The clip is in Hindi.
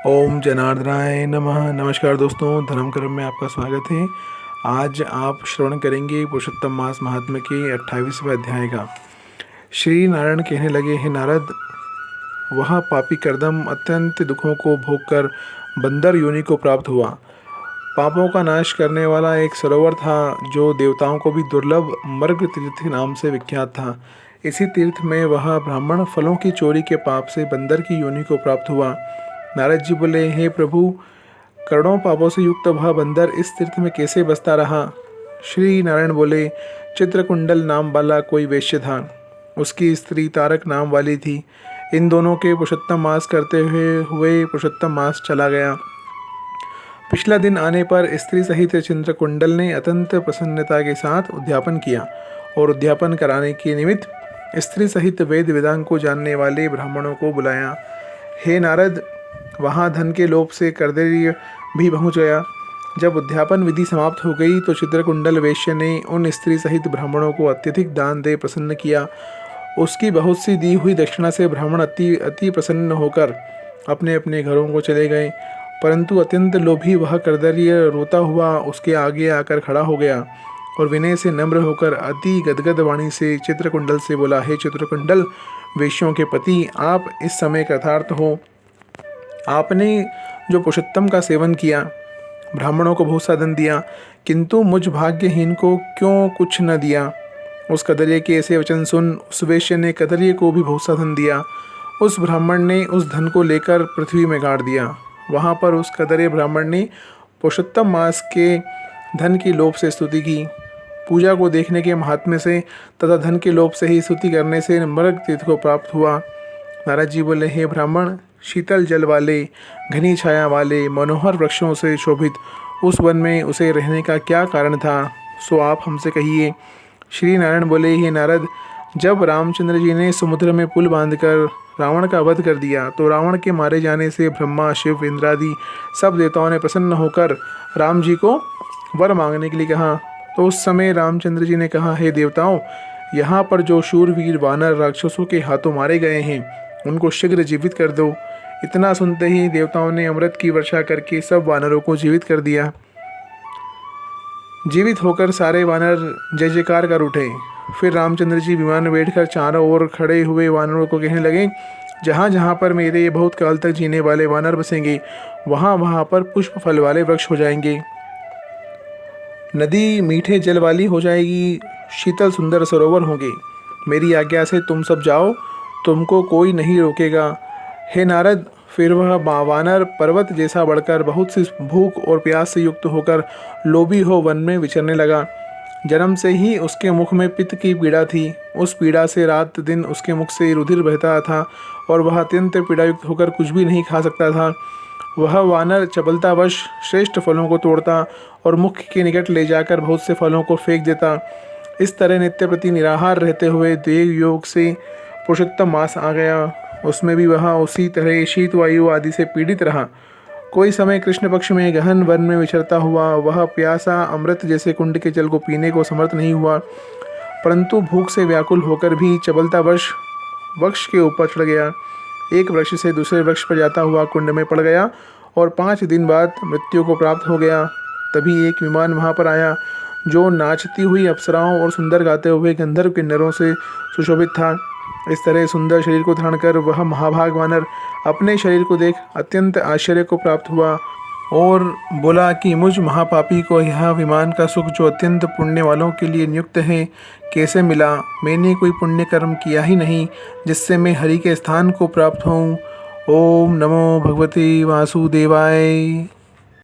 ओम जनार्दनाय नमः। नमस्कार दोस्तों, धर्म कर्म में आपका स्वागत है। आज आप श्रवण करेंगे पुरुषोत्तम मास महात्म्य के 28वें अध्याय का। श्री नारायण कहने लगे, हे नारद, वह पापी कर्दम अत्यंत दुखों को भोगकर बंदर योनि को प्राप्त हुआ। पापों का नाश करने वाला एक सरोवर था जो देवताओं को भी दुर्लभ मर्ग तीर्थ नाम से विख्यात था। इसी तीर्थ में वह ब्राह्मण फलों की चोरी के पाप से बंदर की योनि को प्राप्त हुआ। नारद जी बोले, हे प्रभु, करोड़ों पापों से युक्त वह बंदर इस तीर्थ में कैसे बसता रहा? श्री नारायण बोले, चित्रकुंडल नाम वाला कोई वैश्य था। उसकी स्त्री तारक नाम वाली थी। इन दोनों के पुरुषोत्तम मास करते हुए पुरुषोत्तम मास चला गया। पिछला दिन आने पर स्त्री सहित चित्रकुंडल ने अत्यंत प्रसन्नता के साथ उद्यापन किया और उद्यापन कराने के निमित्त स्त्री सहित वेद वेदांग को जानने वाले ब्राह्मणों को बुलाया। हे नारद, वहाँ धन के लोभ से कर्दर्य भी पहुँच गया। जब उद्यापन विधि समाप्त हो गई तो चित्रकुंडल वैश्य ने उन स्त्री सहित ब्राह्मणों को अत्यधिक दान दे प्रसन्न किया। उसकी बहुत सी दी हुई दक्षिणा से ब्राह्मण अति प्रसन्न होकर अपने अपने घरों को चले गए। परंतु अत्यंत लोभी वह कर्दर्य रोता हुआ उसके आगे आकर खड़ा हो गया और विनय से नम्र होकर अति गदगद वाणी से चित्रकुंडल से बोला, हे चित्रकुंडल, वैश्यों के पति, आप इस समय कृतार्थ हो। आपने जो पुरुषोत्तम का सेवन किया, ब्राह्मणों को बहुत साधन दिया, किंतु मुझ भाग्यहीन को क्यों कुछ न दिया? उस कदर्य के ऐसे वचन सुन उस वैश्य ने कदर्य को भी बहुत साधन दिया। उस ब्राह्मण ने उस धन को लेकर पृथ्वी में गाड़ दिया। वहाँ पर उस कदर्य ब्राह्मण ने पुरुषोत्तम मास के धन की लोभ से स्तुति की। पूजा को देखने के महात्म्य से तथा धन के लोभ से ही स्तुति करने से मर्ग तीर्थ को प्राप्त हुआ। नारद जी बोले, हे ब्राह्मण, शीतल जल वाले, घनी छाया वाले, मनोहर वृक्षों से शोभित उस वन में उसे रहने का क्या कारण था, सो आप हमसे कहिए। श्री नारायण बोले, हे नारद, जब रामचंद्र जी ने समुद्र में पुल बांधकर रावण का वध कर दिया तो रावण के मारे जाने से ब्रह्मा, शिव, इंद्रादि सब देवताओं ने प्रसन्न होकर राम जी को वर मांगने के लिए कहा। तो उस समय रामचंद्र जी ने कहा, हे देवताओं, यहाँ पर जो शूरवीर वानर राक्षसों के हाथों मारे गए हैं उनको शीघ्र जीवित कर दो। इतना सुनते ही देवताओं ने अमृत की वर्षा करके सब वानरों को जीवित कर दिया। जीवित होकर सारे वानर जय जयकार कर उठे। फिर रामचंद्र जी विमान में बैठकर चारों ओर खड़े हुए वानरों को कहने लगे, जहाँ जहाँ पर मेरे बहुत काल तक जीने वाले वानर बसेंगे वहाँ वहाँ पर पुष्प फल वाले वृक्ष हो जाएंगे, नदी मीठे जल वाली हो जाएगी, शीतल सुंदर सरोवर होंगे। मेरी आज्ञा से तुम सब जाओ, तुमको कोई नहीं रोकेगा। हे नारद, फिर वह वानर पर्वत जैसा बढ़कर बहुत सी भूख और प्यास से युक्त होकर लोभी हो वन में विचरने लगा। जन्म से ही उसके मुख में पित्त की पीड़ा थी। उस पीड़ा से रात दिन उसके मुख से रुधिर बहता था और वह अत्यंत पीड़ायुक्त होकर कुछ भी नहीं खा सकता था। वह वानर चपलतावश श्रेष्ठ फलों को तोड़ता और मुख के निकट ले जाकर बहुत से फलों को फेंक देता। इस तरह नित्य प्रति निराहार रहते हुए देव योग से पुरुषोत्तम मास आ गया। उसमें भी वह उसी तरह शीत वायु आदि से पीड़ित रहा। कोई समय कृष्ण पक्ष में गहन वन में विचरता हुआ वह प्यासा अमृत जैसे कुंड के जल को पीने को समर्थ नहीं हुआ, परंतु भूख से व्याकुल होकर भी चपलतावश वृक्ष के ऊपर चढ़ गया। एक वृक्ष से दूसरे वृक्ष पर जाता हुआ कुंड में पड़ गया और 5 दिन बाद मृत्यु को प्राप्त हो गया। तभी एक विमान वहाँ पर आया जो नाचती हुई अप्सराओं और सुंदर गाते हुए गंधर्व किन्नरों से सुशोभित था। इस तरह सुंदर शरीर को धारण कर वह महाभाग वानर अपने शरीर को देख अत्यंत आश्चर्य को प्राप्त हुआ और बोला कि मुझ महापापी को यह विमान का सुख जो अत्यंत पुण्य वालों के लिए नियुक्त है कैसे मिला? मैंने कोई पुण्य कर्म किया ही नहीं जिससे मैं हरि के स्थान को प्राप्त हूँ। ओम नमो भगवते वासुदेवाय।